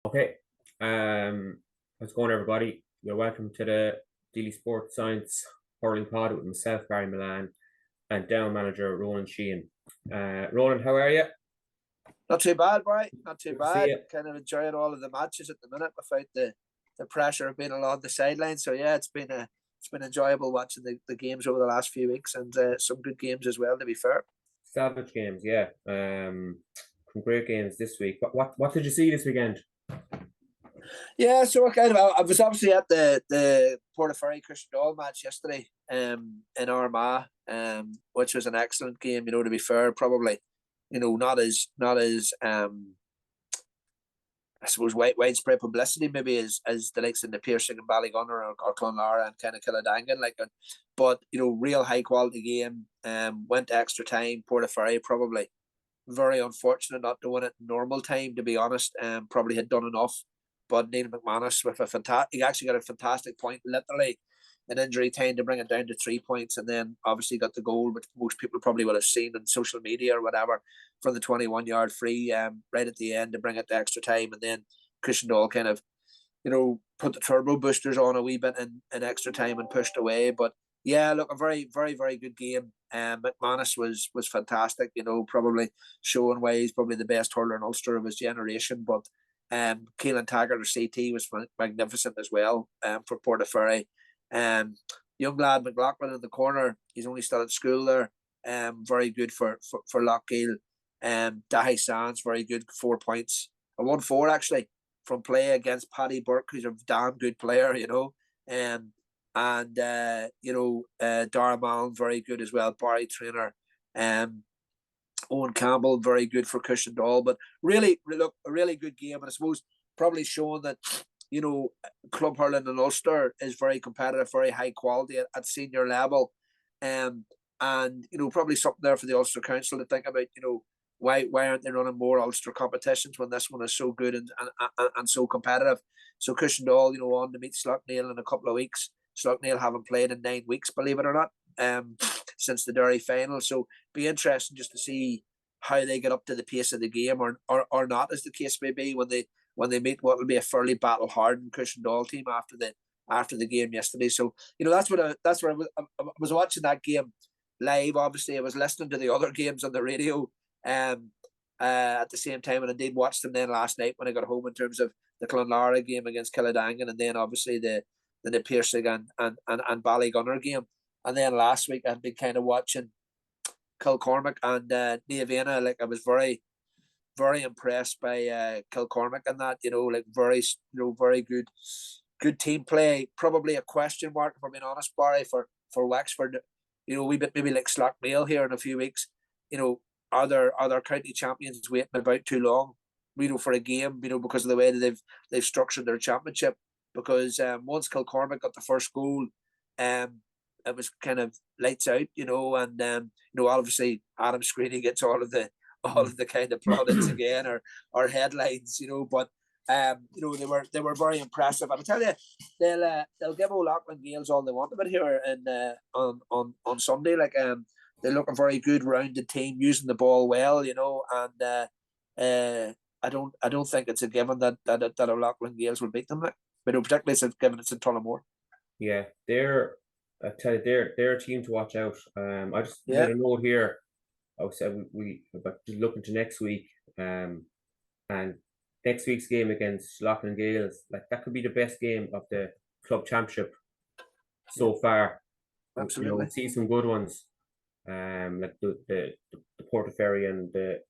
Okay. How's it going, everybody? You're welcome to the Daily Sports Science Hurling Pod with myself, Barry Mullane, and down manager Ronan Sheehan. Ronan, how are you? Not too bad, Barry. Not too Good to see bad. you. Kind of enjoying all of the matches at the minute without the pressure of being along the sideline. So yeah, it's been enjoyable watching the games over the last few weeks and some good games as well. To be fair. Savage games, yeah. Some great games this week. What did you see this weekend? Yeah, so I was obviously at the Portaferry Christian Doyle match yesterday, in Armagh, which was an excellent game. To be fair, probably, not as I suppose widespread publicity maybe as the likes in the Piercing and Ballygunner or Clonal and kind of Killadangan but real high quality game. Went to extra time. Portaferry probably very unfortunate not to win it in normal time, to be honest. Probably had done enough, but Neil McManus with he actually got a fantastic point, literally an injury time to bring it down to 3 points, and then obviously got the goal, which most people probably would have seen on social media or whatever, from the 21-yard free, right at the end to bring it to extra time, and then Christian Doyle kind of, put the turbo boosters on a wee bit in extra time and pushed away. But yeah, look, a very, very, very good game. McManus was fantastic. Probably showing why he's probably the best hurler in Ulster of his generation. But Keelan Taggart or CT was magnificent as well, for Portaferry. Young lad McLaughlin in the corner. He's only still at school there. Very good for Lockgill. Dahi Sands, very good, 4 points. I won 4 actually from play against Paddy Burke, who's a damn good player, and Dara Mallon, very good as well. Barry Trainer, Owen Campbell, very good for Cushion Doll. But really, look, a really good game, and I suppose probably showing that club hurling in Ulster is very competitive, very high quality at senior level, and probably something there for the Ulster Council to think about. Why aren't they running more Ulster competitions when this one is so good and so competitive? So Cushion Doll, on to meet Sloughneel in a couple of weeks. Sloughneel haven't played in 9 weeks, believe it or not, since the Derry final. So be interesting just to see how they get up to the pace of the game, or not, as the case may be, when they meet what will be a fairly battle hardened Cushion Doll team after the game yesterday. So that's what I was watching that game live. Obviously, I was listening to the other games on the radio at the same time, and I did watch them then last night when I got home, in terms of the Clonlara game against Killadangan, and then obviously the Piercing and Ballygunner game. And then last week I've been kind of watching Kilcormac and Na Fianna. Like, I was very, very impressed by Kilcormac and that, very good team play. Probably a question mark, if I'm being honest, Barry, for Wexford. We bit maybe like Sloughneel here in a few weeks. Are there county champions waiting about too long, for a game, because of the way that they've structured their championship? Because once Kilcormac got the first goal, it was kind of lights out, and obviously Adam Screeney gets all of the kind of plaudits again, or headlines, but they were very impressive. And I tell you, they'll give O'Loughlin Gales all they want of it here on Sunday. Like, they look a very good rounded team, using the ball well, and I don't think it's a given that O'Loughlin Gales will beat them. Particularly since given it's in Tullamore. Yeah, they're a team to watch out. I just made a note here. I said we just looking to next week, and next week's game against Loughlin Gales, like, that could be the best game of the club championship so far. Absolutely, we'll see some good ones. Like the Portaferry and the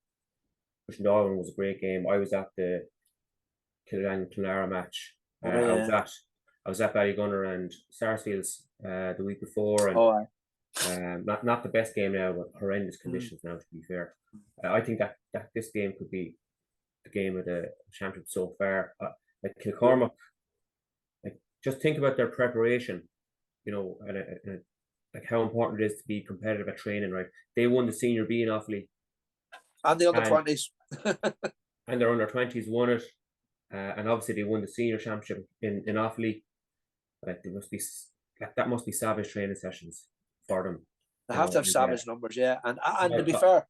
Cushion Doyle one was a great game. I was at the Killadangan Clonal match. I was at Ballygunner and Sarsfields the week before, and not the best game now, but horrendous conditions now, to be fair. I think that this game could be the game of the championship so far. Like Kilcormac, like, just think about their preparation, and like how important it is to be competitive at training, right? They won the Senior B in Offaly. And the under-20s. And their under-20s won it. And obviously they won the senior championship in Offaly. Like, that must be savage training sessions for them. They have to have savage numbers, yeah. And to be fair,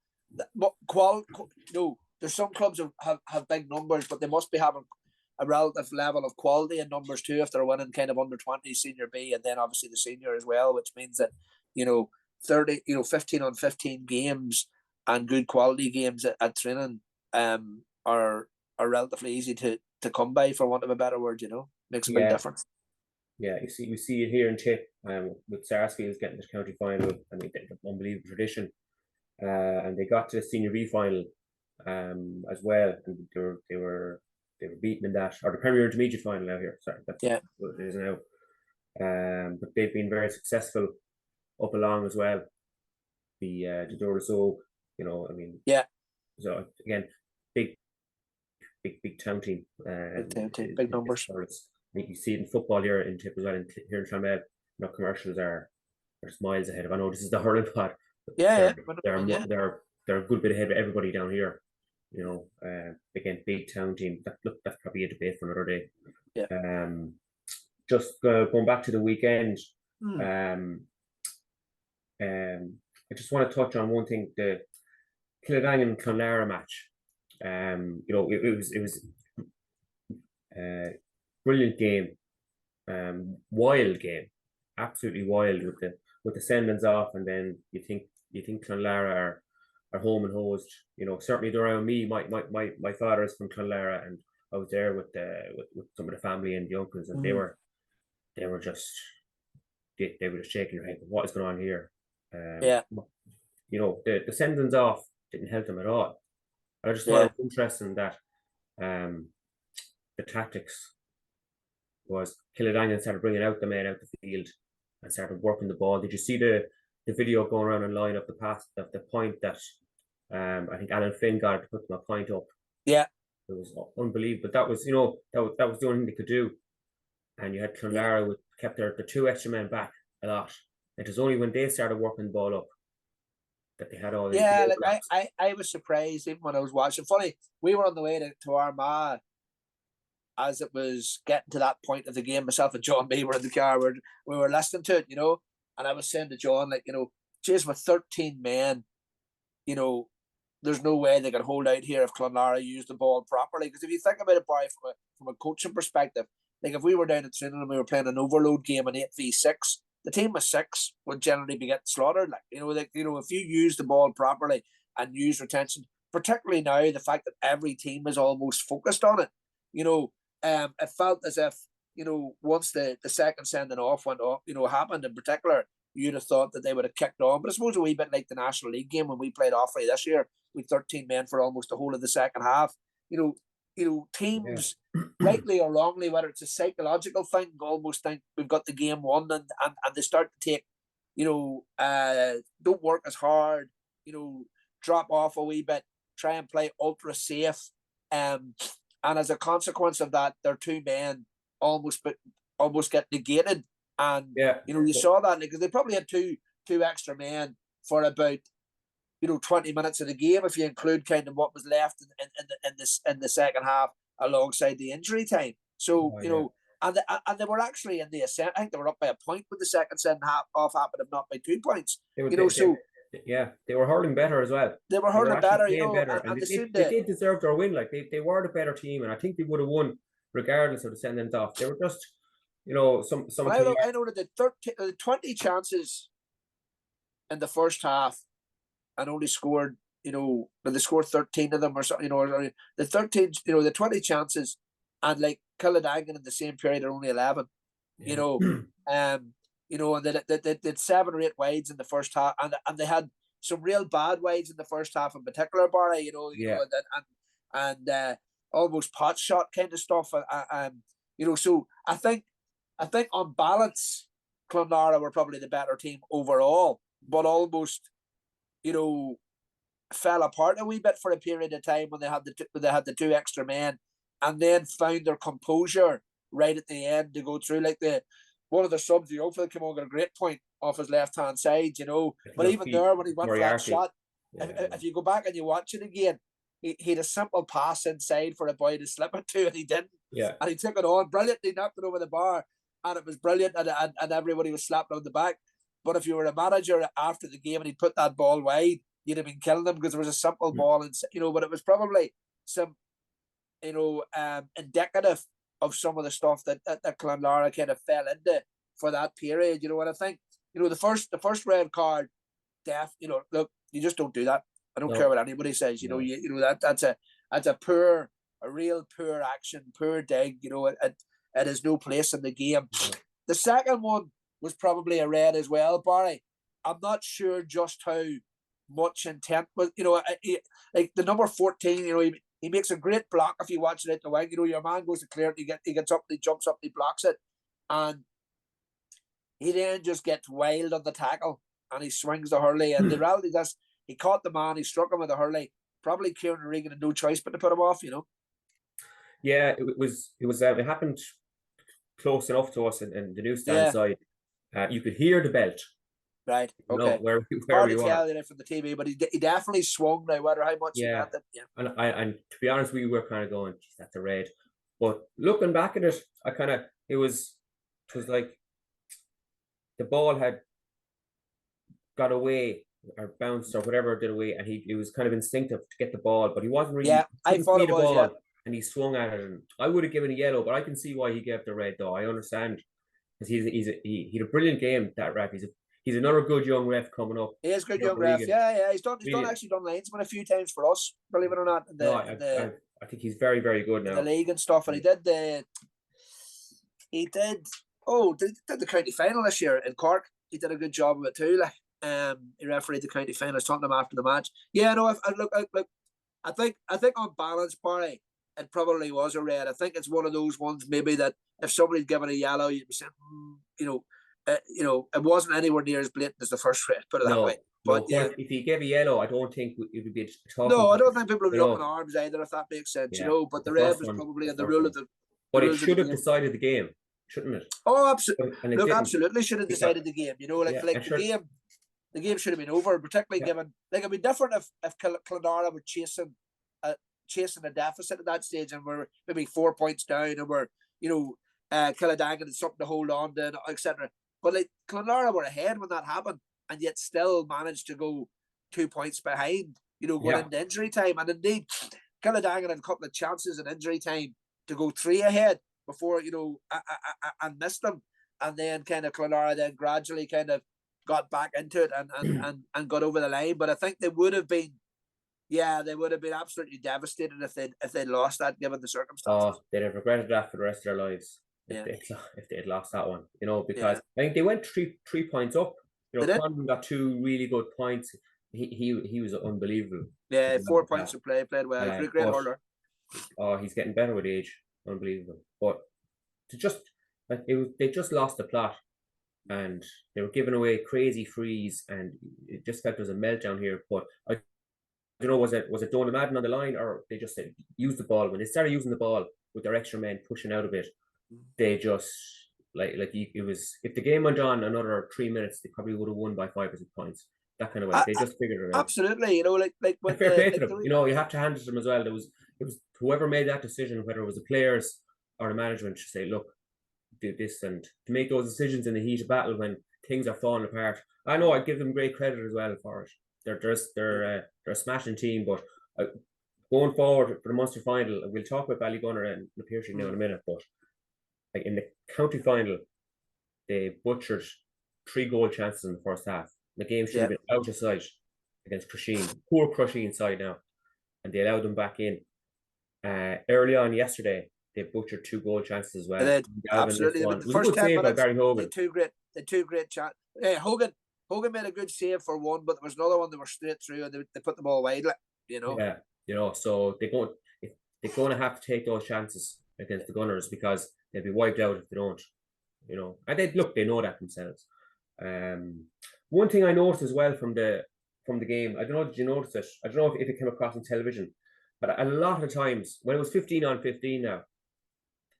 there's some clubs have big numbers, but they must be having a relative level of quality in numbers too if they're winning kind of under 20 senior B, and then obviously the senior as well, which means that 30 15 on 15 games and good quality games at training are relatively easy to come by, for want of a better word. Makes a big difference. Yeah, we see it here in Tip, with Sarsfields getting to the county final. I mean, they're an unbelievable tradition, and they got to the senior B final as well, and they were beaten in that, or the Premier Intermediate final now here. Sorry, that's what it is now. But they've been very successful up along as well. The Thurles, so I mean, So again, big town team. Big numbers. You see it in football here in Tip as well. Here in Clonmel, commercials are miles ahead of. I know this is the hurling pod. They're a good bit ahead of everybody down here. Again, big town team. That's probably a debate for another day. Yeah. Just going back to the weekend. I just want to touch on one thing: the Killadangan Clonal match. It was brilliant game, wild game, absolutely wild with the sendings off, and then you think Clonlara are home and hosed. Certainly around me. My father is from Clonlara, and I was there with some of the family and the uncles, and they were just shaking their head. What is going on here? The sendings off didn't help them at all. I just thought it was interesting that the tactics was Killadangan started bringing out the men out the field and started working the ball. Did you see the video going around online of the pass, of the point that I think Alan Finn got to put them a point up? Yeah, it was unbelievable. That was that was the only thing they could do, and you had Clonlara kept the two extra men back a lot. It was only when they started working the ball up that they had all these. Yeah, like I was surprised even when I was watching. Funny, we were on the way to Armagh as it was getting to that point of the game. Myself and John B were in the car. We were listening to it, and I was saying to John, geez, with 13 men, there's no way they could hold out here if Clonlara used the ball properly. Because if you think about it, Barry, from a coaching perspective, like if we were down at training and we were playing an overload game in 8v6, the team of 6 would generally be getting slaughtered. If you use the ball properly and use retention, particularly now, the fact that every team is almost focused on it, it felt as if, once the second sending off went off, happened in particular, you'd have thought that they would have kicked on. But I suppose a wee bit like the National League game when we played Offaly this year, with 13 men for almost the whole of the second half. Teams, rightly or wrongly, whether it's a psychological thing, almost think we've got the game won, and they start to take, don't work as hard, drop off a wee bit, try and play ultra safe, and as a consequence of that, their two men almost get negated. And you saw that because they probably had two extra men for about 20 minutes of the game, if you include kind of what was left in the second half alongside the injury time. So and they were actually in the ascent. I think they were up by a point with the second second half off happened, if not by 2 points. They were hurling better as well. They were hurling better, and they did deserve their win. Like they were the better team, and I think they would have won regardless of the sendings off. They were just, some. I know that the 20 chances in the first half, and only scored, they scored 13 of them or something. The 13, the 20 chances, and like Killadangan in the same period are only 11. And they did 7 or 8 wides in the first half, and they had some real bad wides in the first half in particular, Barry. And almost pot shot kind of stuff. So I think on balance, Clonlara were probably the better team overall, but almost, fell apart a wee bit for a period of time when they had the 2 extra men, and then found their composure right at the end to go through. Like one of the subs, the Oakville came on, got a great point off his left hand side, But even there, when he went for that shot, if you go back and you watch it again, he had a simple pass inside for a boy to slip it to, and he didn't. And he took it on brilliantly, knocked it over the bar, and it was brilliant, and everybody was slapped on the back. But if you were a manager after the game and he put that ball wide, you'd have been killing them because there was a simple ball, and but it was probably some indicative of some of the stuff that Clonlara kind of fell into for that period. And I think, the first red card, look, you just don't do that. I don't care what anybody says. That's a real poor action, poor dig. It has no place in the game. The second one was probably a red as well, Barry. I'm not sure just how much intent, but like the number 14, he makes a great block if you watch it at the wing. Your man goes to clear it, he gets up, he jumps up, he blocks it, and he then just gets wild on the tackle and he swings the hurley. And the reality is, he caught the man, he struck him with the hurley. Probably Kieran Regan had no choice but to put him off. Yeah, it happened close enough to us in the newsstand side. You could hear the belt. Right. Okay. Where hard we to tell from the TV, but he definitely swung now. Whether how much he meant it. Yeah. And to be honest, we were kind of going, that's a red. But looking back at it, it was like the ball had got away or bounced or whatever did away, and it was kind of instinctive to get the ball, but he wasn't really. Yeah, I thought it was. And he swung at it, and I would have given a yellow, but I can see why he gave the red though. I understand because he had a brilliant game, that ref. He's another good young ref coming up. He is a good young ref. Yeah. He's done linesman a few times for us, believe it or not. I think he's very, very good now. The league and stuff, and he did the county final this year in Cork. He did a good job of it too. He refereed the county final. I was talking to him after the match. Yeah, no, I think on balance, Barry, it probably was a red. I think it's one of those ones maybe that if somebody's given a yellow, you'd be saying, it wasn't anywhere near as blatant as the first red. Put it that way. But if he gave a yellow, I don't think it would be tough. No, I don't think people would be up in arms either, if that makes sense. But the red was probably in the rule of the. But it should have decided the game, shouldn't it? Oh, absolutely! Look, absolutely should have decided the game. The game should have been over, particularly given it'd be different if Clonlara were chasing a deficit at that stage and we're maybe 4 points down and we're Killadangan had something to hold on to, etc. But Clonlara were ahead when that happened and yet still managed to go 2 points behind, going into injury time. And indeed, Killadangan had a couple of chances in injury time to go 3 ahead before and missed them, and then kind of Clonlara then gradually kind of got back into it and got over the line. But I think they would have been absolutely devastated if they'd lost that, given the circumstances. Oh, they'd have regretted that for the rest of their lives if they had lost that one. Because I think they went 3 points up. Condon got 2 really good points. He was unbelievable. Yeah, 4 points to play. Played well. Great hurler. Oh, he's getting better with age. Unbelievable. But they just lost the plot. And they were giving away crazy frees, and it just felt there was a meltdown here. But I don't know, was it Donald Madden on the line, or they just said use the ball? When they started using the ball with their extra men pushing out a bit, they just it was, if the game went on another 3 minutes, they probably would have won by 5 or 6 points. That kind of way. They just figured it out. Absolutely, when fair play to them. You have to hand it to them as well. It was whoever made that decision, whether it was the players or the management, should say, look, do this, and to make those decisions in the heat of battle when things are falling apart. I know I give them great credit as well for it. They're a smashing team, but going forward for the Munster final, we'll talk about Ballygunner and the Piercy now in a minute. But in the county final, they butchered 3 goal chances in the first half. The game should have been out of sight against Crusheen. Poor Crusheen side now, and they allowed them back in. Early on yesterday, they butchered 2 goal chances as well. Absolutely. The first 10 minutes, by Barry Hogan. The two great chances. Hogan made a good save for one, but there was another one that were straight through, and they put them all wide. Yeah, so they're going to have to take those chances against the Gunners, because they'll be wiped out if they don't. And they know that themselves. One thing I noticed as well from the game, I don't know, did you notice it? I don't know if it came across on television, but a lot of times when it was 15-on-15 now,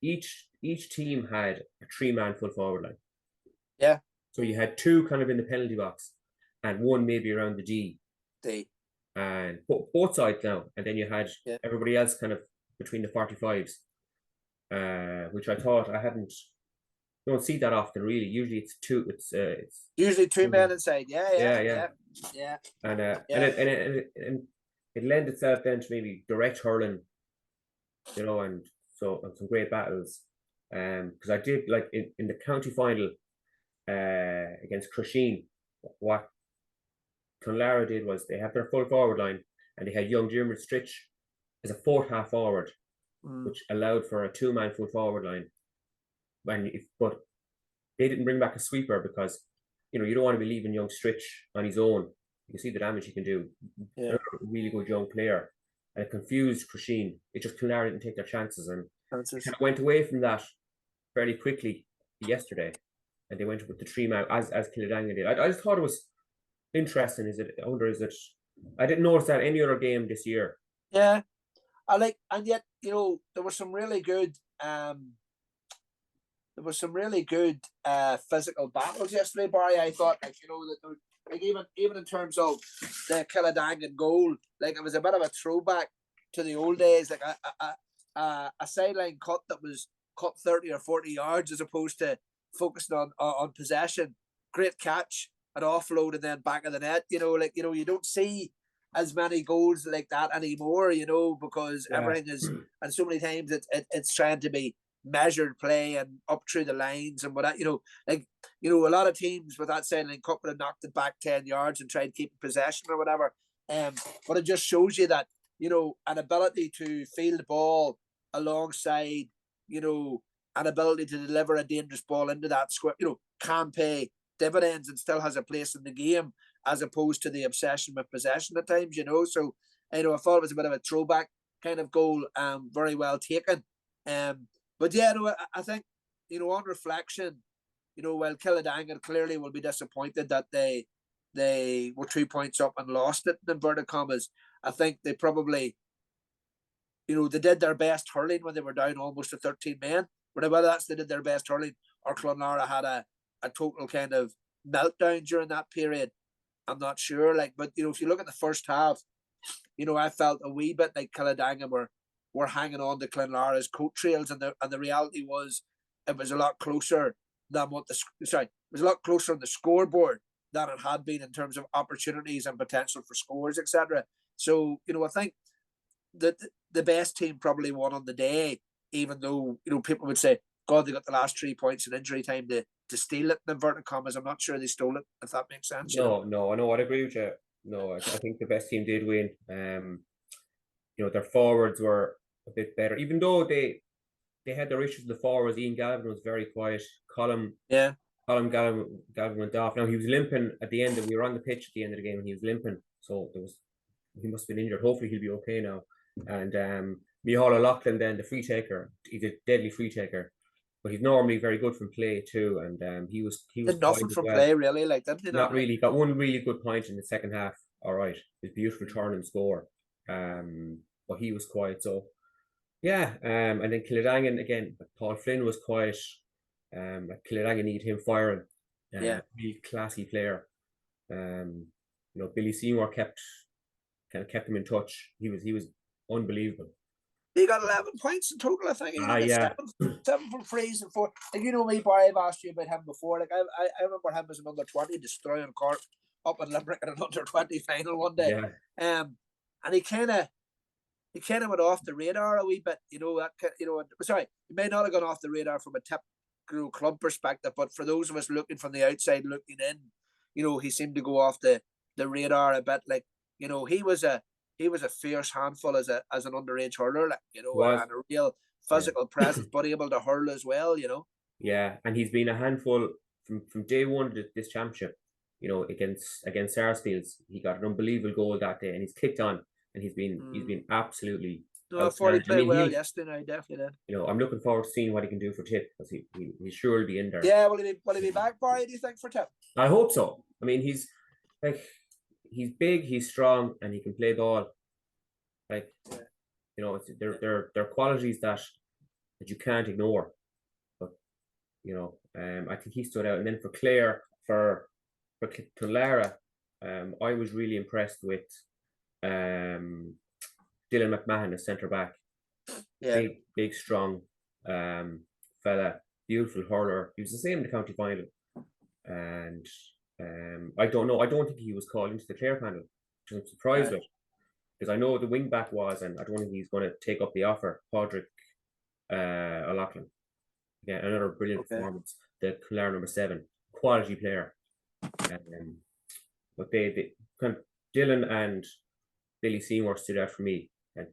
each team had a 3-man full forward line. Yeah. So you had 2 kind of in the penalty box, and 1 maybe around the D. And both sides now, and then you had everybody else kind of between the 45s, which I thought you don't see that often, really. Usually it's 2. It's usually 2 men inside. Yeah. And it lends itself then to maybe direct hurling and so and some great battles. Because I did like in the county final against Crusheen, what Clonlara did was they had their full forward line and they had young Dermot Stritch as a fourth half forward, which allowed for a two-man full forward line. But they didn't bring back a sweeper because you don't want to be leaving young Stritch on his own. You can see the damage he can do. Yeah, really good young player, and it confused Crusheen. It just Clonlara didn't take their chances and kind of went away from that fairly quickly yesterday, and they went with the three man as Killadangan did. I just thought it was interesting. I didn't notice that any other game this year. Yeah, and yet there were some really good physical battles yesterday, Barry. I thought that even in terms of the Killadangan goal, like it was a bit of a throwback to the old days, like a sideline cut that was cut 30 or 40 yards as opposed to focusing on possession. Great catch, an offload, and then back of the net. You don't see as many goals like that anymore, because everything is, and so many times it's trying to be measured play and up through the lines and what a lot of teams with that sideline cut would have knocked it back 10 yards and tried keeping possession or whatever. But it just shows you that, an ability to field the ball alongside, an ability to deliver a dangerous ball into that square, can pay dividends and still has a place in the game, as opposed to the obsession with possession at times, So, I thought it was a bit of a throwback kind of goal, very well taken. But yeah, I think, on reflection, while Killadangan clearly will be disappointed that they were 2 points up and lost it in inverted commas, I think they probably, they did their best hurling when they were down almost to 13 men. But whether that's they did their best hurling or Clonlara had a total kind of meltdown during that period, I'm not sure. But if you look at the first half, I felt a wee bit like Killadangan were hanging on to Clonlara's coattails, and the reality was it was a lot closer than it was a lot closer on the scoreboard than it had been in terms of opportunities and potential for scores, etc. So, I think that the best team probably won on the day, even though, people would say, God, they got the last 3 points in injury time to steal it in inverted commas. I'm not sure they stole it, if that makes sense. No, I know. I'd agree with you. No, I think the best team did win. Their forwards were a bit better, even though they had their issues with the forwards. Ian Galvin was very quiet. Colin Galvin went off. Now he was limping at the end. We were on the pitch at the end of the game, and he was limping. So he must have been injured. Hopefully he'll be okay now. And Micheál O'Loughlin, then the free taker, he's a deadly free taker, but he's normally very good from play too. And he was did nothing from play really, didn't he? Not really. Got one really good point in the second half. All right, his beautiful turn and score. But he was quiet. So yeah. And then Killadangan again. Paul Flynn was quiet. Killadangan need him firing. Really classy player. Billy Seymour kept him in touch. He was unbelievable. He got 11 points in total, I think. He got 7 from frees and 4. Like, me, Barry, I've asked you about him before. Like, I remember him as an under 20 destroying Cork up in Limerick in an under 20 final one day. Yeah. And he kind of went off the radar a wee bit. Sorry, he may not have gone off the radar from a typical club perspective, but for those of us looking from the outside looking in, he seemed to go off the radar a bit. Like, he was a fierce handful as an underage hurler, and a real physical presence, but able to hurl as well, Yeah, and he's been a handful from day one of this championship. Against Sarsfields, he got an unbelievable goal that day, and he's kicked on, and he's been absolutely. No, I thought he played well yesterday. Definitely did. I'm looking forward to seeing what he can do for Tip, because he'll surely be in there. Yeah, will he be back, Barry? Do you think, for Tip? I hope so. I mean, he's big, he's strong, and he can play ball. They're qualities that you can't ignore. But I think he stood out. And then for Clare, for Clonlara, I was really impressed with Dylan McMahon, the centre back. Yeah, big, strong fella, beautiful hurler. He was the same in the county final, and I don't know. I don't think he was called into the Clare panel, which I'm surprised with. because I know the wing back was, and I don't think he's going to take up the offer. Padraig O'Loughlin, yeah, another brilliant performance. The Clare number 7, quality player. But they kind of, Dylan and Billy Seymour stood out for me. And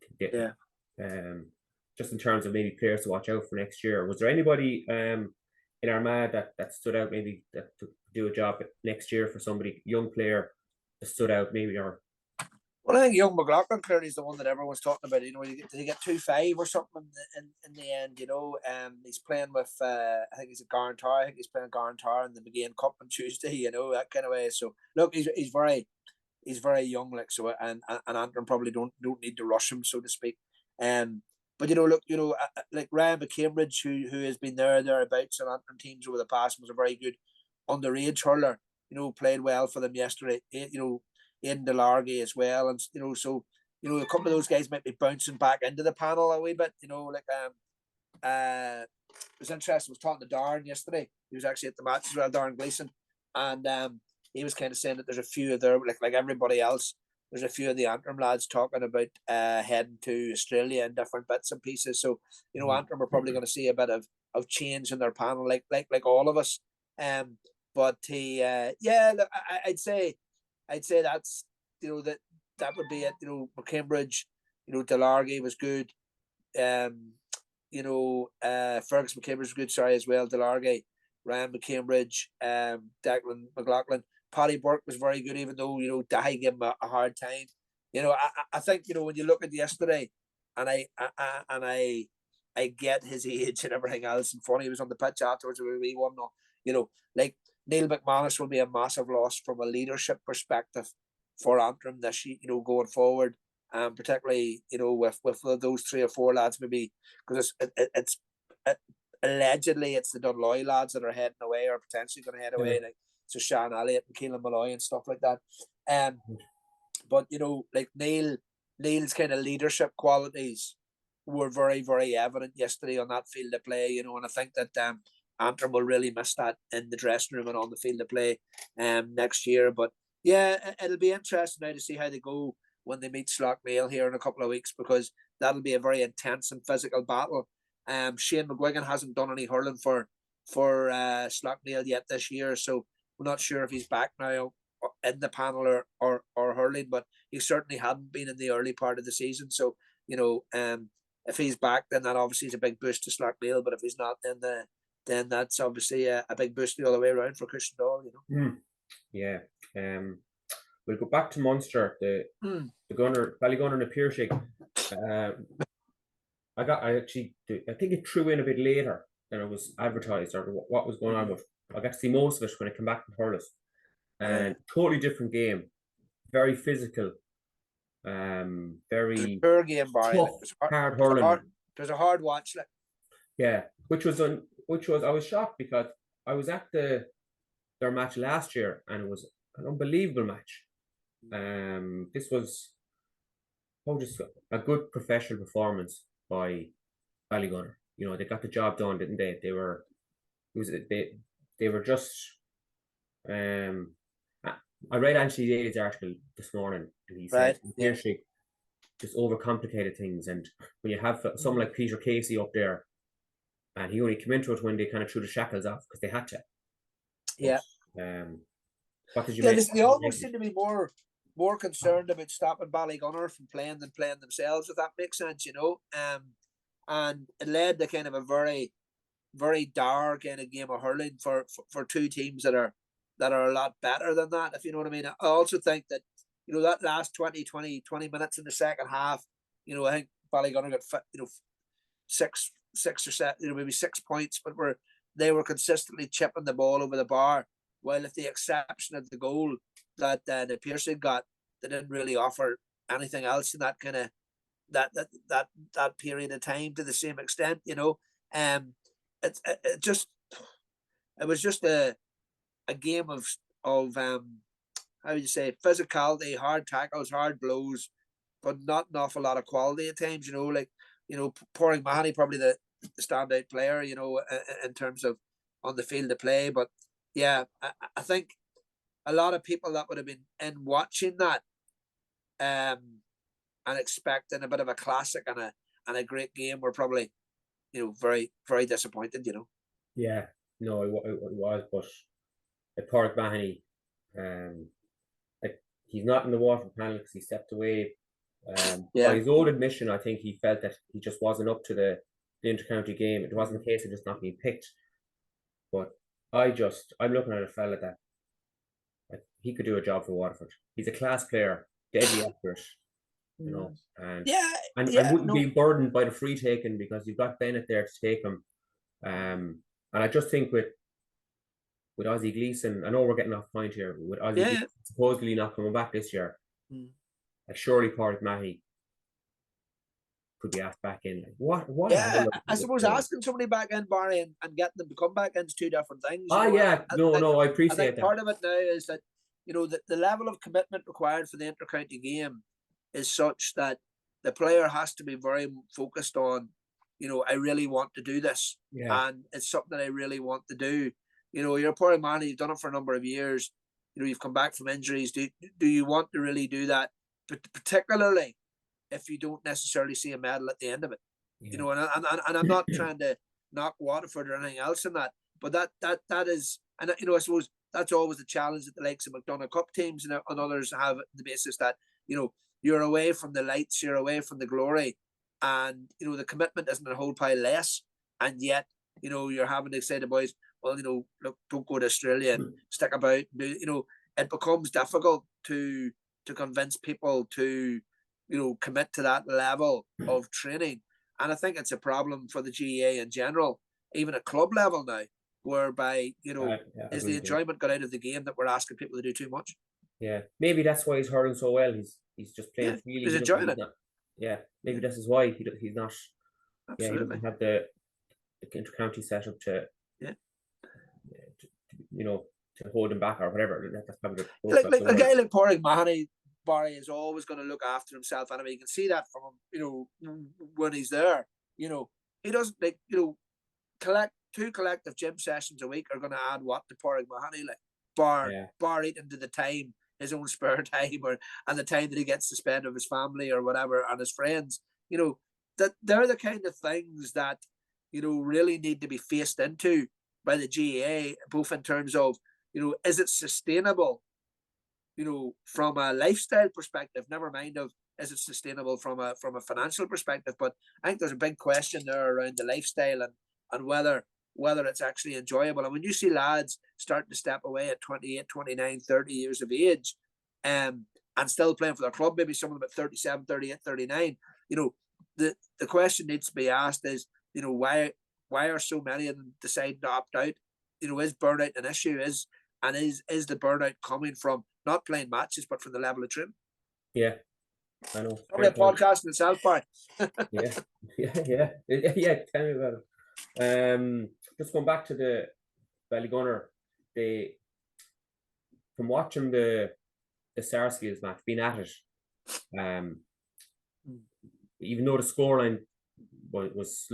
just in terms of maybe players to watch out for next year. Was there anybody in Armagh that stood out, maybe that to do a job next year for somebody, young player that stood out maybe? Or well, I think young McLaughlin clearly is the one that everyone's talking about. You know, did he get 2-5 or something in the end? You know, he's playing with I think he's at Garntar. I think he's playing Garntar in the McGean Cup on Tuesday. You know, that kind of way. So look, he's very young, like, so, and Antrim probably don't need to rush him, so to speak. But you know, look, you know, like Ryan McCambridge, who has been thereabouts in Antrim teams over the past, was a very good underage hurler. You know, played well for them yesterday. You know, in Delargy as well, and you know, so you know, a couple of those guys might be bouncing back into the panel a wee bit. You know, like it was interesting. I was talking to Darren yesterday. He was actually at the match as well, Darren Gleeson, and he was kind of saying that there's a few of their, like everybody else, there's a few of the Antrim lads talking about heading to Australia and different bits and pieces. So you know, Antrim are probably going to see a bit of change in their panel, like all of us. But he, look, I'd say that's, you know, that would be it. You know, Cambridge, you know, Delargy was good. You know, Fergus McCambridge was good. Sorry, as well. Delargy, Ryan McCambridge, Declan McLaughlin, Paddy Burke was very good, even though, you know, Dahi gave him a hard time. You know, I think, you know, when you look at yesterday, and I get his age and everything else, and funny, he was on the pitch afterwards with we won. You know, like, Neil McManus will be a massive loss from a leadership perspective for Antrim this year, you know, going forward, particularly, you know, with those 3 or 4 lads, maybe, because it's allegedly it's the Dunloy lads that are heading away or potentially going to head away, like so Sean Elliott and Keelan Malloy and stuff like that. But you know, like Neil's kind of leadership qualities were very, very evident yesterday on that field of play, you know, and I think that Antrim will really miss that in the dressing room and on the field of play next year. But yeah, it'll be interesting now to see how they go when they meet Slough-Mail here in a couple of weeks, because that'll be a very intense and physical battle. Shane McGuigan hasn't done any hurling for Slough-Mail yet this year, so we're not sure if he's back now in the panel or hurling, but he certainly hadn't been in the early part of the season. So, you know, if he's back, then that obviously is a big boost to Slough-Mail, but if he's not, then that's obviously a big boost the other way around for Christian Dahl, you know. Yeah. We'll go back to Munster, the Gunner, Ballygunner and the Piershig. I think it threw in a bit later than it was advertised or what was going on, but I got to see most of it when it came back from Thurles. And totally different game, very physical, very poor game, Barry. tough, hard hurling. It was a hard watch, like. Yeah, which was I was shocked because I was at their match last year and it was an unbelievable match. This was just a good professional performance by Ballygunner. You know, they got the job done, didn't they? They were just. I read Anthony Daly's article this morning, and he said Piershig just overcomplicated things, and when you have someone like Peter Casey up there, and he only came into it when they kind of threw the shackles off because they had to. Yeah. But, what did you they almost seem to be more concerned about stopping Ballygunner from playing than playing themselves, if that makes sense, you know. And it led to kind of a very, very dour kind of game of hurling for 2 teams that are a lot better than that, if you know what I mean. I also think that, you know, that last 20 minutes in the second half, you know, I think Ballygunner got, you know, six or 7, you know, maybe 6 points, but they were consistently chipping the ball over the bar. While if the exception of the goal that the Pearson got, they didn't really offer anything else in that kind of that period of time to the same extent, you know. It was just a game of how would you say, physicality, hard tackles, hard blows, but not an awful lot of quality at times, you know. Like, you know, Poring Mahoney probably the standout player, you know, in terms of on the field of play. But yeah, I think a lot of people that would have been in watching that and expecting a bit of a classic and a great game were probably, very, very disappointed, Yeah, no, it was, but at Pádraig Mahoney, like, he's not in the water panel because he stepped away. By his own admission, I think he felt that he just wasn't up to the inter-county game. It wasn't a case of just not being picked. But I'm looking at a fella that, like, he could do a job for Waterford. He's a class player, deadly accurate, and wouldn't be burdened by the free taking because you've got Bennett there to take him. And I just think with Ozzie Gleeson, I know we're getting off point here, with Ozzie Gleeson supposedly not coming back this year, like, surely Pádraig Mahoney could be asked back in. Like, what? Yeah, I suppose asking somebody back in, Barry, and getting them to come back into two different things. I appreciate that. Part of it now is that, the level of commitment required for the inter-county game is such that the player has to be very focused on, I really want to do this. Yeah. And it's something that I really want to do. You're a Pádraig Mahoney, you've done it for a number of years. You've come back from injuries. Do you want to really do that? But particularly if you don't necessarily see a medal at the end of it. Yeah. And I'm not trying to knock Waterford or anything else in that, but that is, and I suppose that's always the challenge that the likes of McDonagh Cup teams and others have, the basis that, you're away from the lights, you're away from the glory, and, the commitment isn't a whole pile less, and yet, you're having to say to boys, well, look, don't go to Australia and stick about. It becomes difficult to convince people to, commit to that level of training. And I think it's a problem for the GAA in general, even at club level now, whereby, is the enjoyment got out of the game that we're asking people to do too much? Yeah, maybe that's why he's hurling so well. He's just playing freely. He's enjoying it. Maybe this is why he's not. Absolutely. Yeah, he doesn't have the inter-county setup to hold him back or whatever. That's probably like a guy like Pádraig Mahoney, Barry, is always going to look after himself, and you can see that from him. When he's there, he doesn't two collective gym sessions a week are going to add what to Pádraig Mahoney, bar eating to the time, his own spare time, and the time that he gets to spend with his family or whatever and his friends. That they're the kind of things that really need to be faced into by the GAA, both in terms of is it sustainable, from a lifestyle perspective, never mind of is it sustainable from a financial perspective. But I think there's a big question there around the lifestyle and whether it's actually enjoyable. And when you see lads starting to step away at 28, 29, 30 years of age, and still playing for their club, maybe some of them at 37, 38, 39, the question needs to be asked is, why are so many of them deciding to opt out? Is burnout an issue? Is the burnout coming from not playing matches, but from the level of training? Yeah, I know. Probably a podcast in itself, Barry. Yeah. Tell me about it. Just going back to the Ballygunner, from watching the Sarsfields match, being at it, even though the scoreline was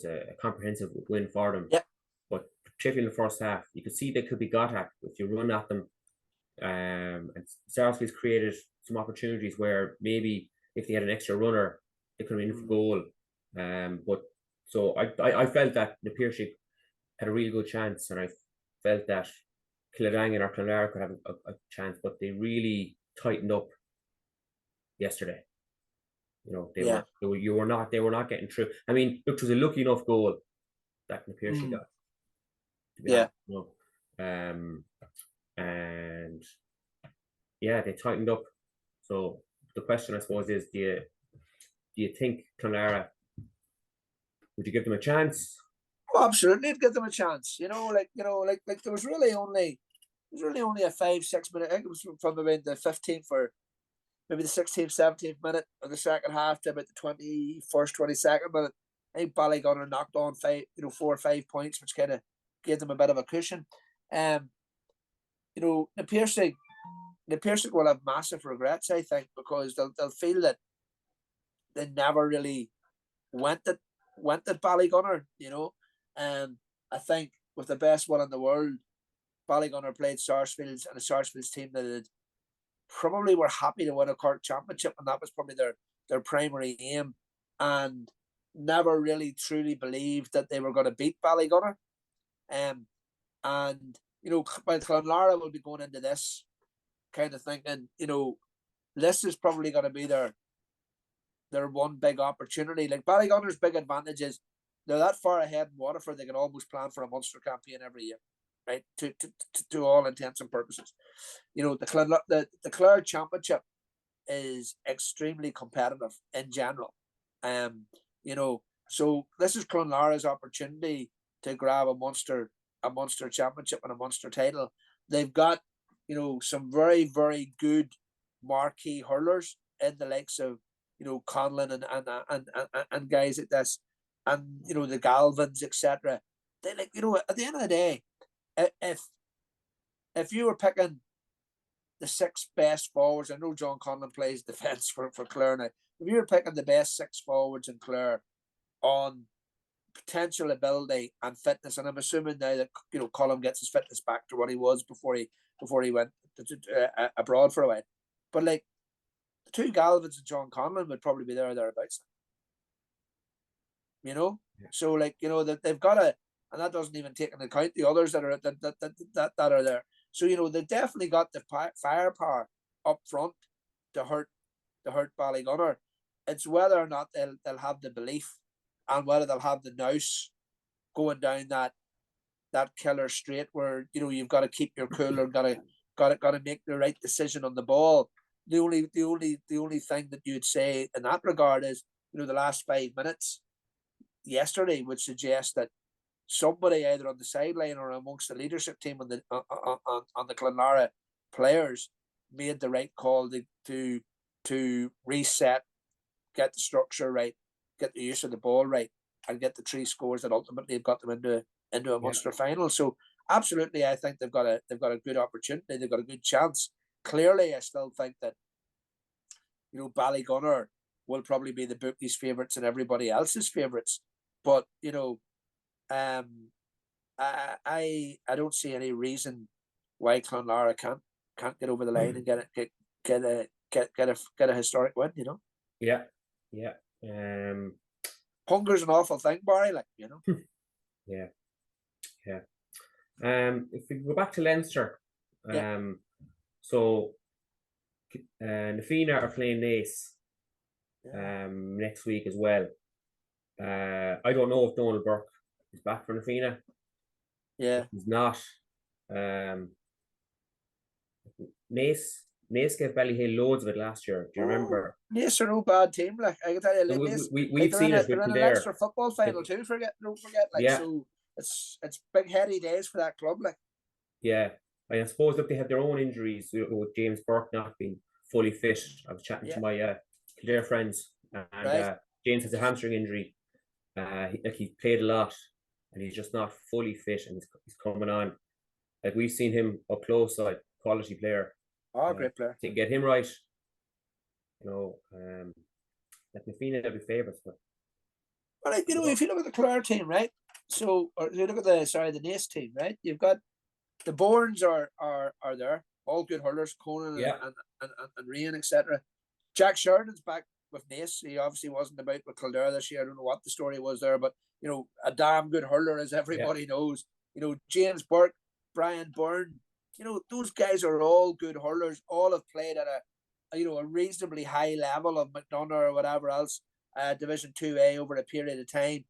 a comprehensive win for them. Yeah. But particularly in the first half, you could see they could be got at if you run at them. And Sarsfields created some opportunities where maybe if they had an extra runner, they could have been in for goal. But so I felt that Na Fianna had a really good chance, and I felt that Killadangan or Clonal could have a chance, but they really tightened up yesterday. They were not getting through. I mean, look, it was a lucky enough goal that Na Fianna got. Yeah. And they tightened up. So the question, I suppose, is do you think Clonal, would you give them a chance? Oh, absolutely, I'd give them a chance. There was really only a 5-6 minute. I think it was from about the 15th or maybe the 16th, 17th minute of the second half to about the 21st, 22nd minute. I think Ballygunner knocked on 4 or 5 points, which kind of gave them a bit of a cushion. Na Fianna will have massive regrets, I think, because they'll feel that they never really went at Ballygunner. I think with the best one in the world, Ballygunner played Sarsfields, and a Sarsfields team that had probably were happy to win a Cork championship, and that was probably their primary aim, and never really truly believed that they were going to beat Ballygunner. And while Clonlara will be going into this kind of thinking, this is probably going to be their one big opportunity. Like Ballygunner's big advantage is they're that far ahead in Waterford, they can almost plan for a Munster campaign every year, right? To all intents and purposes. The Clare Championship is extremely competitive in general. So this is Clonlara's opportunity to grab a Munster championship and a Munster title. They've got, some very, very good marquee hurlers in the likes of, Conlon and guys like this, and the Galvins, etc. They at the end of the day, if you were picking the 6 best forwards, I know John Conlon plays defence for Clare now. If you were picking the best 6 forwards in Clare on potential ability and fitness, and I'm assuming now that Colm gets his fitness back to what he was before he went abroad for a while, but like the 2 Galvins and John Conlon would probably be there or thereabouts. So that they've got and that doesn't even take into account the others that are there. So they've definitely got the firepower up front to hurt Ballygunner. It's whether or not they'll have the belief, and whether they'll have the nous going down that killer straight where you've got to keep your cool, or got to make the right decision on the ball. The only thing that you'd say in that regard is the last 5 minutes yesterday would suggest that somebody either on the sideline or amongst the leadership team on the Clonlara players made the right call to reset, get the structure right, get the use of the ball right, and get the 3 scores that ultimately have got them into a Munster final. So absolutely, I think they've got a good opportunity. They've got a good chance. Clearly, I still think that Ballygunner will probably be the bookies' favourites and everybody else's favourites. But I don't see any reason why Clonlara can't get over the line and get a historic win. Yeah. Hunger's an awful thing, Barry. Yeah. If we go back to Leinster, so Na Fianna are playing Naas next week as well. I don't know if Donald Burke is back for Na Fianna. Yeah, he's not. Naas gave Ballyhale loads of it last year. Do you remember? Naas are no bad team. Like I can tell you, Naas, we've seen it with they're in a Kildare. Leinster football final too. Don't forget. So it's big heady days for that club. Yeah, and I suppose that they have their own injuries with James Burke not being fully fit. I was chatting to my Kildare friends, and James has a hamstring injury. He played a lot, and he's just not fully fit, and he's coming on. Like we've seen him up close, quality player. Great player. To get him right, let Na Fianna be favourites, but if you look at the Clare team, right? So, or you look at the Naas team, right? You've got the Bournes are there, all good hurlers, Conan and Rian, etc. Jack Sheridan's back with Naas. He obviously wasn't about with Kildare this year. I don't know what the story was there, but a damn good hurler, as everybody knows. James Burke, Brian Byrne. Those guys are all good hurlers. All have played at a reasonably high level of McDonough or whatever else, Division 2A over a period of time.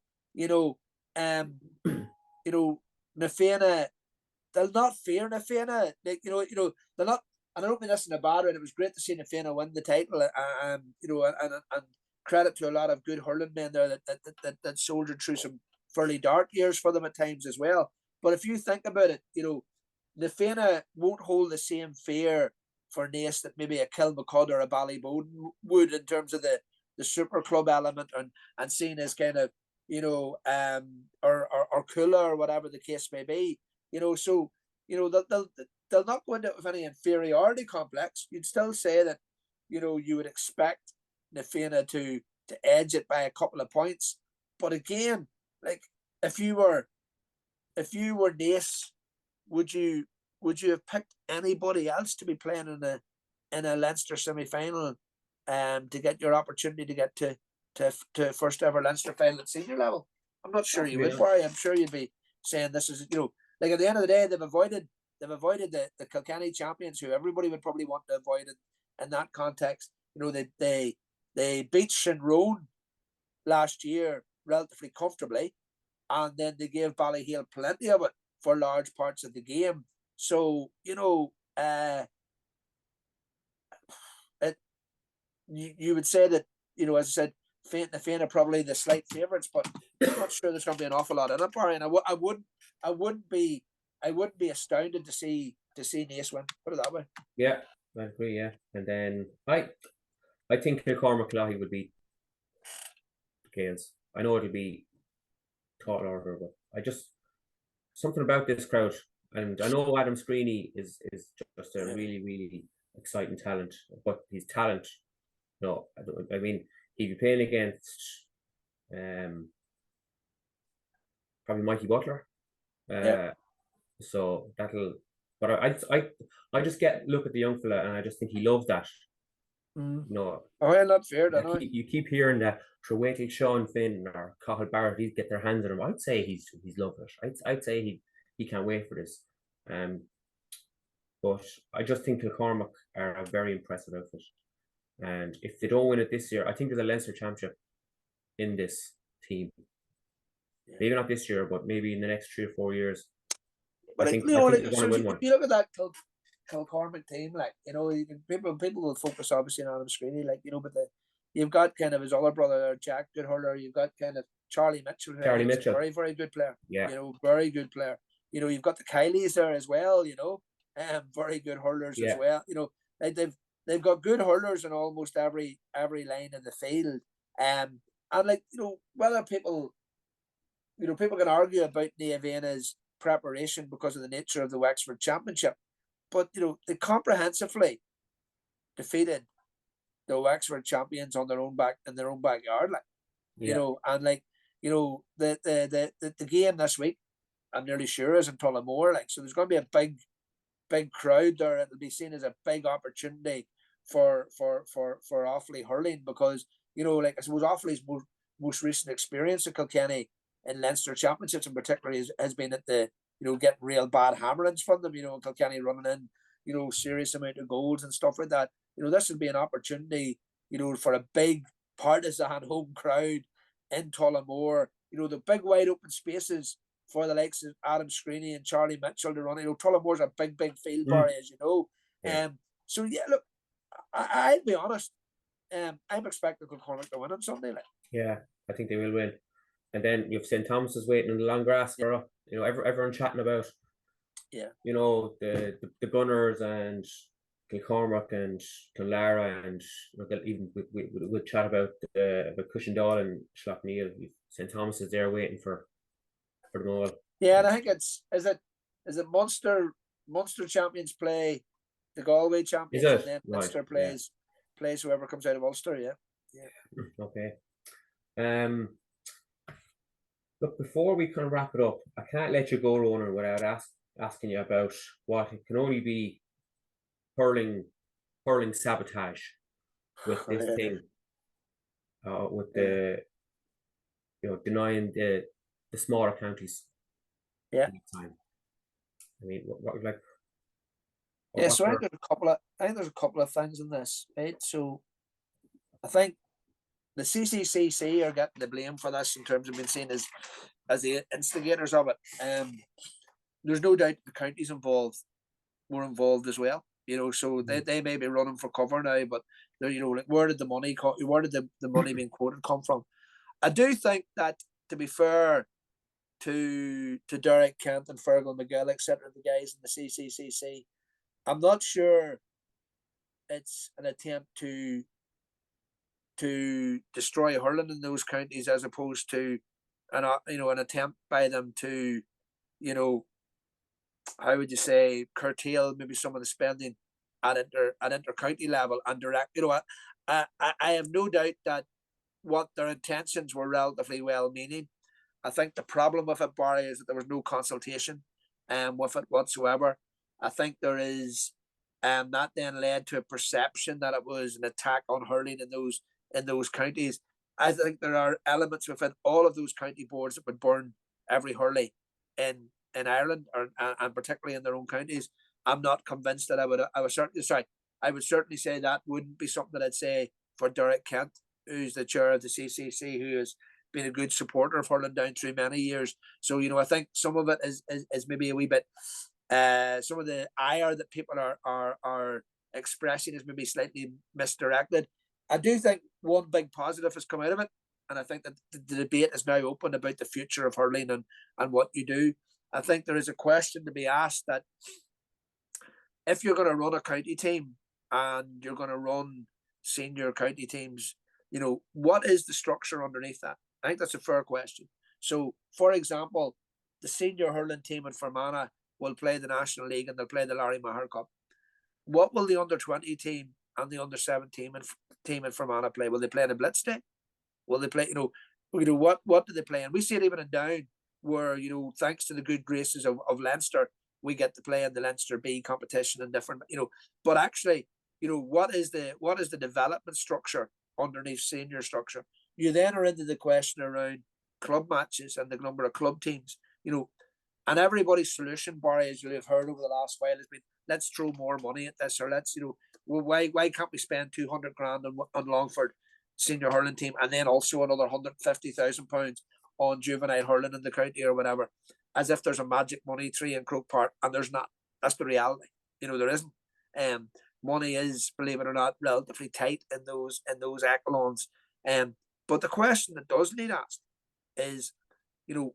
Na Fianna, they'll not fear Na Fianna. They're not. And I don't mean this in a bad way. It was great to see Na Fianna win the title. And credit to a lot of good hurling men there that soldiered through some fairly dark years for them at times as well. But if you think about it, Na Fianna won't hold the same fear for Naas that maybe a Kilmacud or a Ballyboden would in terms of the super club element and seen as kind of or cooler or whatever the case may be. So they'll not go into it with any inferiority complex. You'd still say that you would expect Na Fianna to edge it by a couple of points. But again, like if you were Naas, would you have picked anybody else to be playing in a Leinster semi-final to get your opportunity to get to first ever Leinster final at senior level? I'm not sure you would, Barry. I'm sure you'd be saying this is, like at the end of the day, they've avoided the Kilkenny champions, who everybody would probably want to avoid in that context. They beat Shinrone last year relatively comfortably, and then they gave Ballyhale plenty of it for large parts of the game. So you would say that, as I said, Na Fianna are probably the slight favourites, but I'm not sure there's going to be an awful lot in it, Barry. And I wouldn't be astounded to see Naas win. Put it that way. Yeah, I agree. Yeah, and then I think Kilcormac Kiloughey would be the Gaels. I know it'll be tall order, but I just something about this crowd, and I know Adam Screeney is just a really, really exciting talent, but his talent, no, I mean, he'd be playing against probably Mikey Butler. So that'll. But I just look at the young fella, and I just think he loves that. No, not fair. You keep hearing that. So wait till Sean Finn or Cathal Barrett, he'd get their hands on him. I'd say he's loving it. I'd say he can't wait for this. But I just think Kilcormac are a very impressive outfit. And if they don't win it this year, I think there's a Leinster Championship in this team. Maybe not this year, but maybe in the next 3 or 4 years. But I think they're going to win one. If you look at that Kilcormac team, people will focus obviously on Adam Screeney, but you've got kind of his other brother, Jack, good hurler. You've got kind of Charlie Mitchell, very, very good player. Yeah. Very good player. You've got the Kileys there as well, very good hurlers as well. They've got good hurlers in almost every line of the field. And whether people can argue about Na Fianna's preparation because of the nature of the Wexford Championship, but they comprehensively defeated the Wexford champions on their own backyard, the game this week, I'm nearly sure, is in Tullamore, so there's going to be a big crowd there. It'll be seen as a big opportunity for Offaly hurling, because I suppose Offaly's most recent experience at Kilkenny in Leinster Championships in particular has been at the getting real bad hammerings from them, Kilkenny running in serious amount of goals and stuff like that. This would be an opportunity for a big partisan home crowd in Tullamore, the big wide open spaces for the likes of Adam Screeney and Charlie Mitchell to run. Tullamore's a big field, Barry, as you know. Yeah. So yeah, look, I'll be honest, I'm expecting Kilcormac to win on Sunday. Yeah, I think they will win. And then you've St. Thomas's waiting in the long grass for everyone chatting about the Gunners and Kilcormac and Clonlara, and even we'll chat about Cushendall and Schlockneil. St. Thomas is there waiting for them all. Yeah, and I think is it Munster champions play the Galway champions, and then Munster plays whoever comes out of Ulster. Yeah. Okay. Look, before we kind of wrap it up, I can't let you go, Ronan, without asking you about what it can only be hurling sabotage with this thing, with the denying the smaller counties. Yeah. Time. I mean, what like? Yeah, so I think there's a couple of things in this, right? So I think the CCCC are getting the blame for this in terms of being seen as the instigators of it. There's no doubt the counties were involved as well. So they may be running for cover now, but where did the money being quoted come from? I do think that, to be fair to Derek Kent and Fergal McGill, etc., the guys in the CCCC, I'm not sure it's an attempt to destroy hurling in those counties, as opposed to an attempt by them to how would you say, curtail maybe some of the spending at inter-county level and direct. I have no doubt that what their intentions were relatively well-meaning. I think the problem with it, Barry, is that there was no consultation with it whatsoever. I think there is that then led to a perception that it was an attack on hurling in those counties. I think there are elements within all of those county boards that would burn every hurley in Ireland, and particularly in their own counties. I'm not convinced that I would certainly say that wouldn't be something that I'd say for Derek Kent, who's the chair of the CCC, who has been a good supporter of hurling down through many years. So, I think some of it is maybe a wee bit, some of the ire that people are expressing is maybe slightly misdirected. I do think one big positive has come out of it, and I think that the debate is now open about the future of hurling and what you do. I think there is a question to be asked that if you're going to run a county team and you're going to run senior county teams, what is the structure underneath that? I think that's a fair question. So, for example, the senior hurling team in Fermanagh will play the National League and they'll play the Larry Maher Cup. What will the under-20 team and the under-17 team in Fermanagh play? Will they play in a Blitz Day? Will they play, what do they play? And we see it even in Down, where, thanks to the good graces of Leinster, we get to play in the Leinster B competition and different, but actually, what is the development structure underneath senior structure? You then are into the question around club matches and the number of club teams, and everybody's solution, Barry, as you have heard over the last while, has been, let's throw more money at this, or let's, why can't we spend 200 grand on Longford senior hurling team and then also another £150,000 on juvenile hurling in the county or whatever, as if there's a magic money tree in Croke Park, and there's not. That's the reality. There isn't. Money is, believe it or not, relatively tight in those echelons. But the question that does need asked is,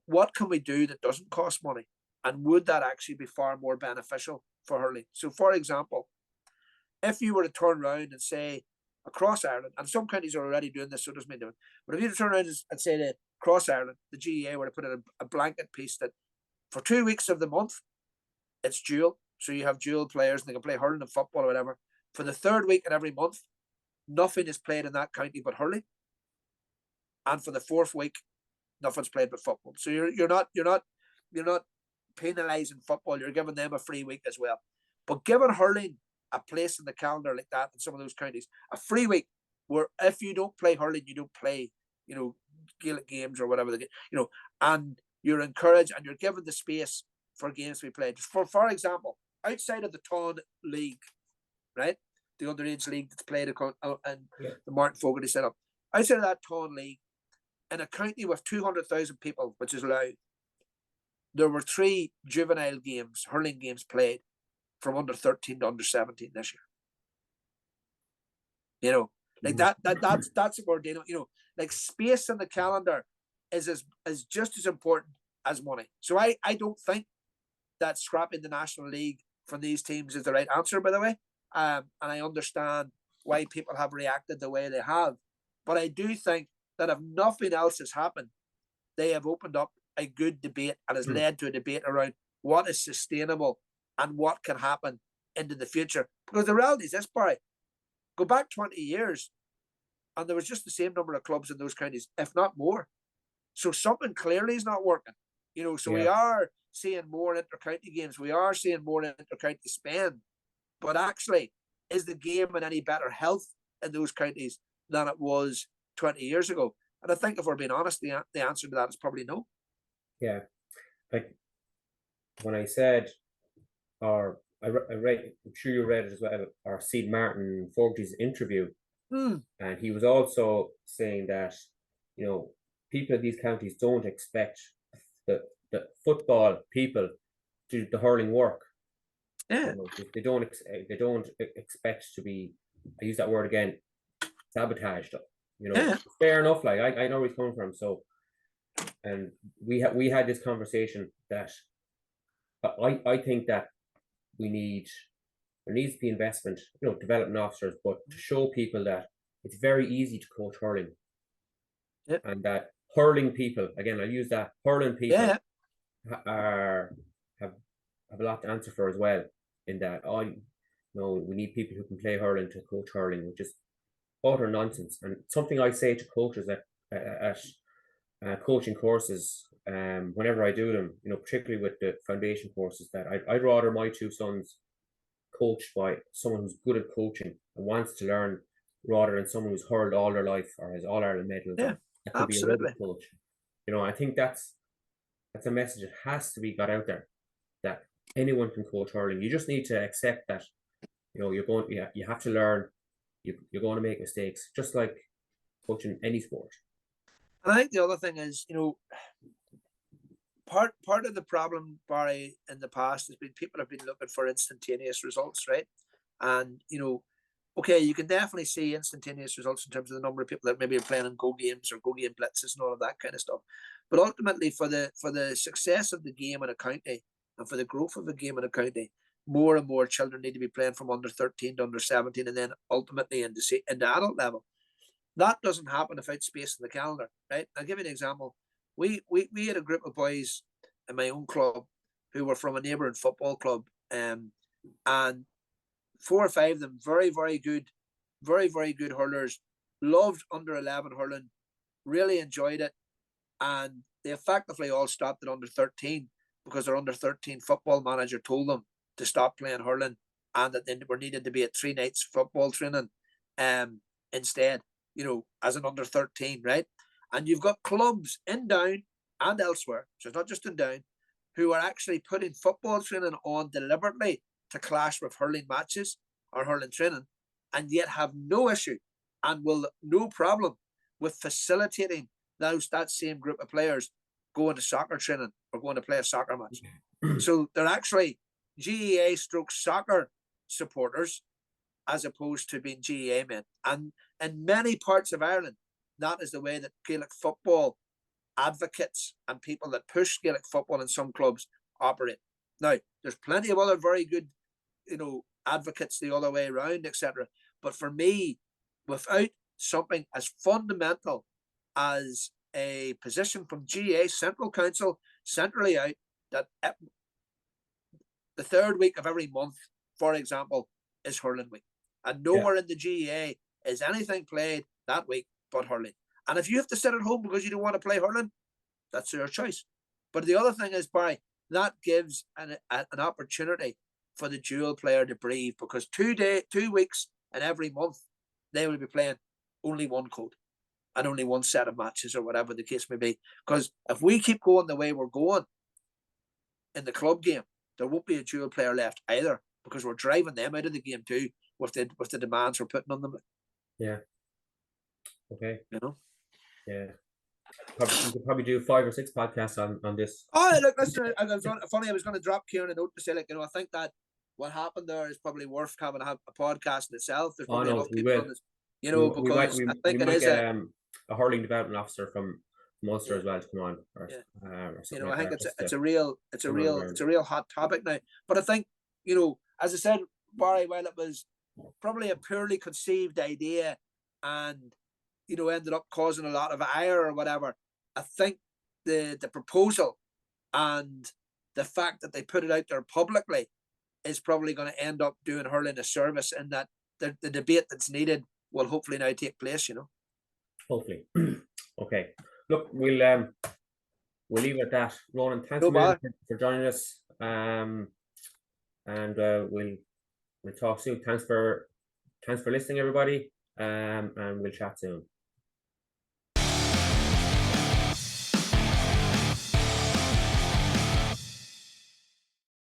what can we do that doesn't cost money, and would that actually be far more beneficial for hurling? So, for example, if you were to turn around and say across Ireland, and some counties are already doing this, so it doesn't mean doing, but if you turn around and say that across Ireland, the GEA were to put in a blanket piece that for 2 weeks of the month, it's dual. So you have dual players and they can play hurling and football or whatever. For the third week in every month, nothing is played in that county but hurling. And for the fourth week, nothing's played but football. So you're not penalising football. You're giving them a free week as well. But giving hurling a place in the calendar like that in some of those counties, a free week where if you don't play hurling, you don't play, Gaelic games or whatever and you're encouraged and you're given the space for games to be played. For example, outside of the Tawn League, right, the underage league that's played and the Martin Fogarty set up, outside of that Tawn League, in a county with 200,000 people, which is loud, there were 3 juvenile games, hurling games played from under 13 to under 17 this year. That's what we're dealing with. Like space in the calendar is just as important as money. So I don't think that scrapping the National League from these teams is the right answer, by the way. And I understand why people have reacted the way they have. But I do think that if nothing else has happened, they have opened up a good debate and has led to a debate around what is sustainable and what can happen into the future. Because the reality is this, Barry, go back 20 years and there was just the same number of clubs in those counties, if not more. So something clearly is not working. We are seeing more inter-county games. We are seeing more inter-county spend. But actually, is the game in any better health in those counties than it was 20 years ago? And I think if we're being honest, the answer to that is probably no. Yeah. Like when I said, or I read, I'm sure you read it as well, or seen Martin Fogarty's interview. And he was also saying that, people in these counties don't expect the football people to do the hurling work. Yeah. They don't expect to be, I use that word again, sabotaged. Fair enough. Like I know where he's coming from. So, and we had this conversation that I think that there needs to be investment, development officers, but to show people that it's very easy to coach hurling. Yep. And that hurling people, again, I use that, hurling people have a lot to answer for as well, in that, we need people who can play hurling to coach hurling, which is utter nonsense. And something I say to coaches at coaching courses, whenever I do them, particularly with the foundation courses, that I'd rather my 2 sons coached by someone who's good at coaching and wants to learn, rather than someone who's hurled all their life or has all Ireland medals. Yeah, that could be a rubber coach. You know, I think that's a message that has to be got out there, that anyone can coach hurling. You just need to accept that, you know, you have to learn. You're going to make mistakes, just like coaching any sport. And I think the other thing is, you know, part of the problem, Barry, in the past has been people have been looking for instantaneous results, right? And, you know, okay, you can definitely see instantaneous results in terms of the number of people that maybe are playing in go games or go game blitzes and all of that kind of stuff. But ultimately, for the success of the game in a county and for the growth of the game in a county, more and more children need to be playing from under 13 to under 17 and then ultimately into adult level. That doesn't happen without space in the calendar, right? I'll give you an example. We had a group of boys in my own club who were from a neighbouring football club, and 4 or 5 of them very, very good hurlers, loved under 11 hurling, really enjoyed it, and they effectively all stopped at under 13 because their under 13 football manager told them to stop playing hurling and that they were needed to be at 3 nights football training instead, you know, as an under 13, right? And you've got clubs in Down and elsewhere, so it's not just in Down, who are actually putting football training on deliberately to clash with hurling matches or hurling training, and yet have no issue and will no problem with facilitating that same group of players going to soccer training or going to play a soccer match. So they're actually GEA stroke soccer supporters as opposed to being GEA men. And in many parts of Ireland, that is the way that Gaelic football advocates and people that push Gaelic football in some clubs operate. Now, there's plenty of other very good, you know, advocates the other way around, etc. But for me, without something as fundamental as a position from GA Central Council centrally out that the 3rd week of every month, for example, is hurling week, and nowhere in the GA is anything played that week but hurling. And if you have to sit at home because you don't want to play hurling, that's your choice. But the other thing is, Barry, that gives an opportunity for the dual player to breathe, because 2 weeks in every month they will be playing only one code and only one set of matches or whatever the case may be. Because if we keep going the way we're going in the club game, there won't be a dual player left either, because we're driving them out of the game too with the demands we're putting on them. Yeah. Okay. You know. Yeah. You could probably do 5 or 6 podcasts on this. Oh, look, listen, funny, I was going to drop Kieran a note to say, like, you know, I think that what happened there is probably worth having a podcast in itself. There's probably enough people on this, you know, because I think it is a hurling development officer from Munster as well to come on. You know, I think it's a real hot topic now. But I think, you know, as I said, Barry, while it was probably a poorly conceived idea and, you know, ended up causing a lot of ire or whatever, I think the proposal and the fact that they put it out there publicly is probably going to end up doing hurling a service, in that the debate that's needed will hopefully now take place, you know. Hopefully. Okay. Look, we'll leave it at that. Ronan, thanks for joining us. And we'll talk soon. Thanks for listening, everybody. And we'll chat soon.